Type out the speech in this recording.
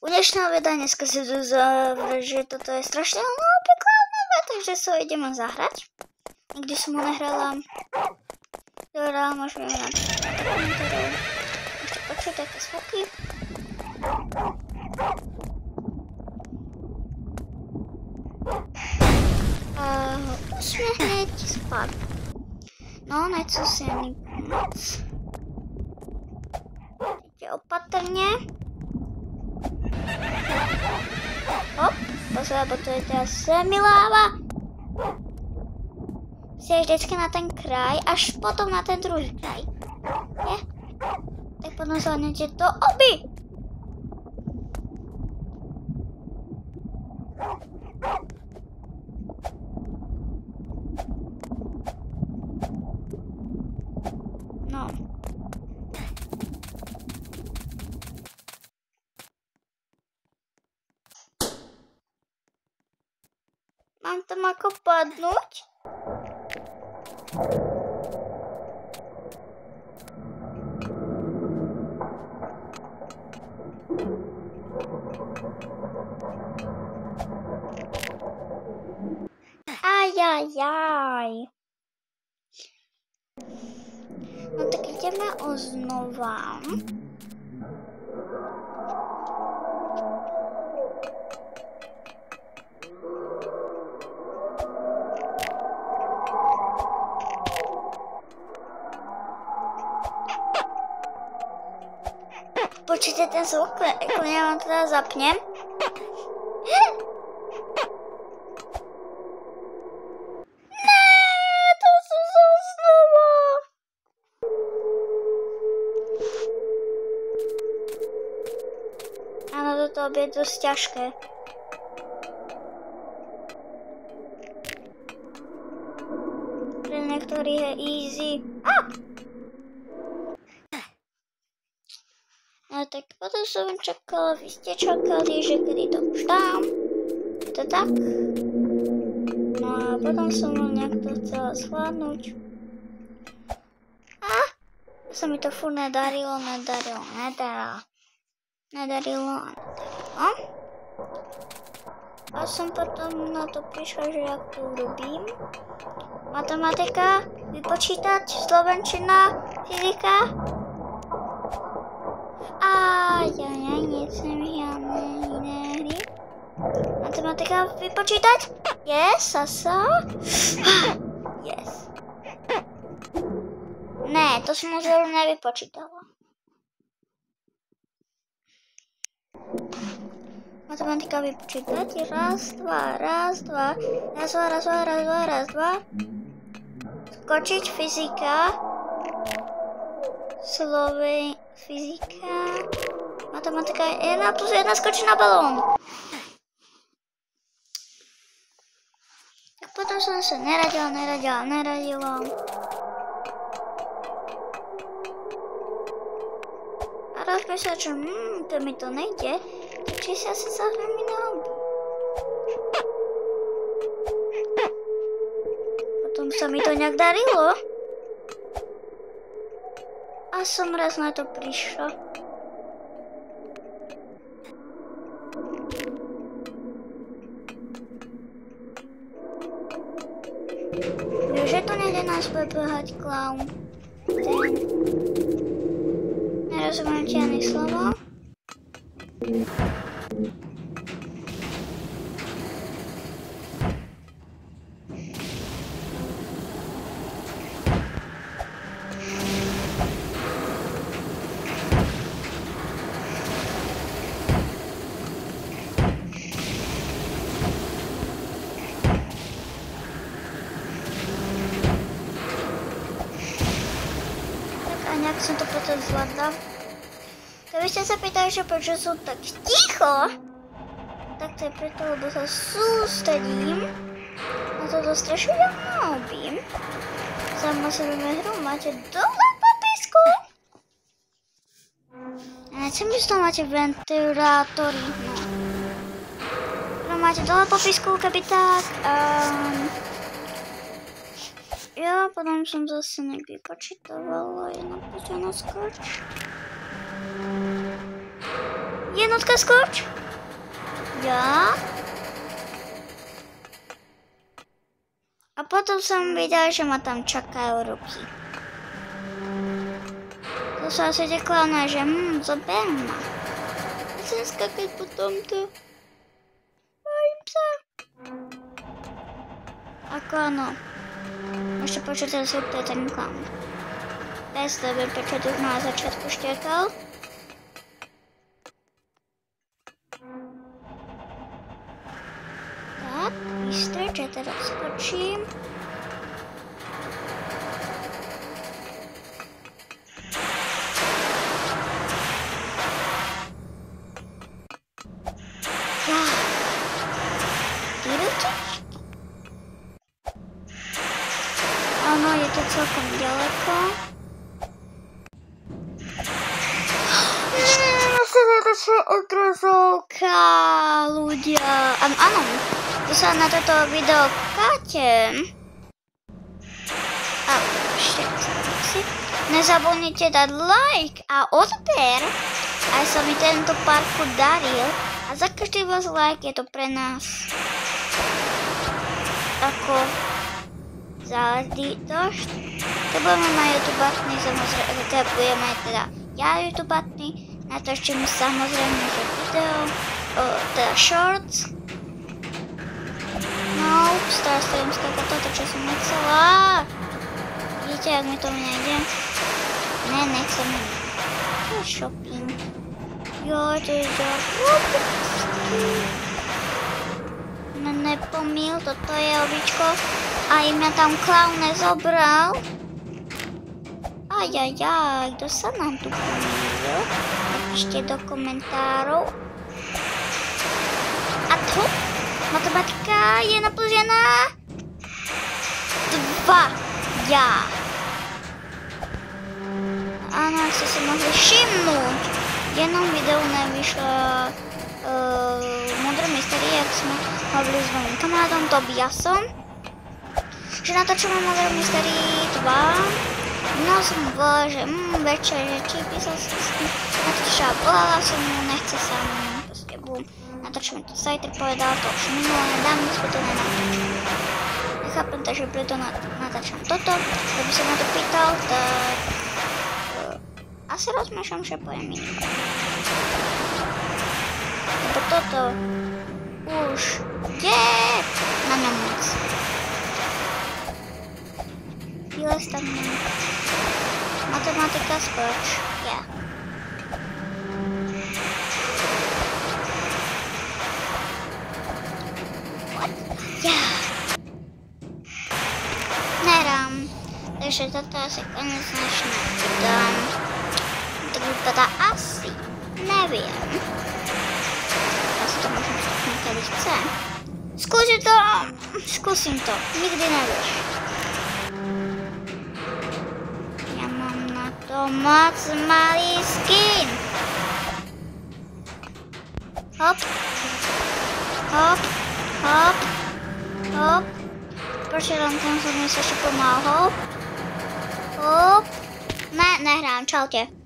U dnešného videa dneska si zavřít, že toto je strašně pekné, takže se ho ideme zahrať. Nikdy som ho nehrala. Dobrá, môžeme na komentáru. Ešte počuť také zvuky. Musíme hneď spať. No, nechcú si ani pomoc. Idete opatrne. Hop, pozor, lebo to je teraz semiláva. Si vždycky na ten kraj, až potom na ten druhý kraj. Je? Tak potom zvládnete do obi. No. Mám tam ako padnúť? Ajajaj. No tak ideme znova. Počujte ten zvuk, jako já vám teda zapnem. To je dosť ťažké. Pre niektorých je easy. No tak potom som čakala, vy ste čakali, že kedy to už dám. Je to tak? No a potom som nejak to chcela zvládnuť. Sa mi to furt nedarilo. A som potom na to prišla, že jak to urobím. Matematika, vypočítať, slovenčina, fyzika. Nechcem žiadne iné hry. Matematika, vypočítať. Yes, Sasa. Yes. Ne, to som už nevypočítala. Matematika vypočítať. Raz, dva. Skočiť, fyzika. Fyzika. Matematika 1 plus 1 skočiť na balón. Tak potom som sa neradila. A rozmýšľala, že to mi to nejde. Či sa asi zahrám iné hobby. Potom sa mi to nejak darilo. A som raz na to prišla. Že tu nejde nás behať klaun. Nerozumiem ti ani slovo. Nejak som to potom zvládla. Keby ste sa pýtali, že prečo som tak ticho, tak to je preto, lebo sa sústredím na toto strašne hobby. Samozrejme hru máte dole v popisku. A nechcem, že to máte ventilátory. Hru máte dole v popisku, keby tak. Ja potom som zase niekdy počítavala, je napísaná skoč. Jednotka skoč. Ja. A potom som videl, že ma tam čakajú ruky. To sa asi deklána, že zober ma. Chcem skakať po tomto. Bojím sa. Ako áno. Môžete počuť ten zvuk, to je ten klaun. Bez doby, prečo tu na začiatku štekal. Tak, vystrč, ja teraz skočím. Áno, je to celkom ďaleko. Nasledujúca odrazovka, ľudia. Áno, tu sa na toto video káte. A ešte si. Nezabudnite dať like a odber, aj sa mi tento parkour daril. A za každý váš like je to pre nás ako záležitosť. Keď budeme mať YouTubeátny, samozrejme, keď budeme teda ja YouTubeátny, natočím samozrejme, že video, teda shorts. No, teraz stavím skakať toto, čo som nechcela. Vidíte, jak mi to nejde? Ne, nechcem. To je shopping. Jo, to je nepomíl, toto je običko. A mňa tam klaun nezobral. Ajajaj, kto sa nám tu pomýlil? Napíšte do komentárov. A tu? Matematika je naplžená. 2. Ja. Áno, ak ste si mohli všimnúť, v jednom videu nevyšla Modré mysterie, jak sme hovorili s mojím kamarádom Tobiasom, že natočíme Modré mysterie 2. No som bola, že večer, že či písal som s tým, natočila, volala som mu, nechce sa mu, proste bum, natočíme to, Sajter povedal to už minulé, dávno sme to nenatočili. Nechápem, takže preto natáčam toto, keby sa ma to pýtal, tak asi rozmýšľam, že pojem minimum. Lebo toto už je na ňom moc. Vylez tam ňom. Matematika skoč. Ja. Ja. Nerám. Takže toto asi konec dnešného videa. Tak vypadá asi. Neviem. Asi to môžem stopnúť, kedy chcem. Skúsim to. Nikdy nevieš. Ja mám na to moc malý skin. Hop. Hop. Hop. Hop. Prečo len ten som mi sa ešte pomal. Hop. Hop. Ne, nehrám. Čaute.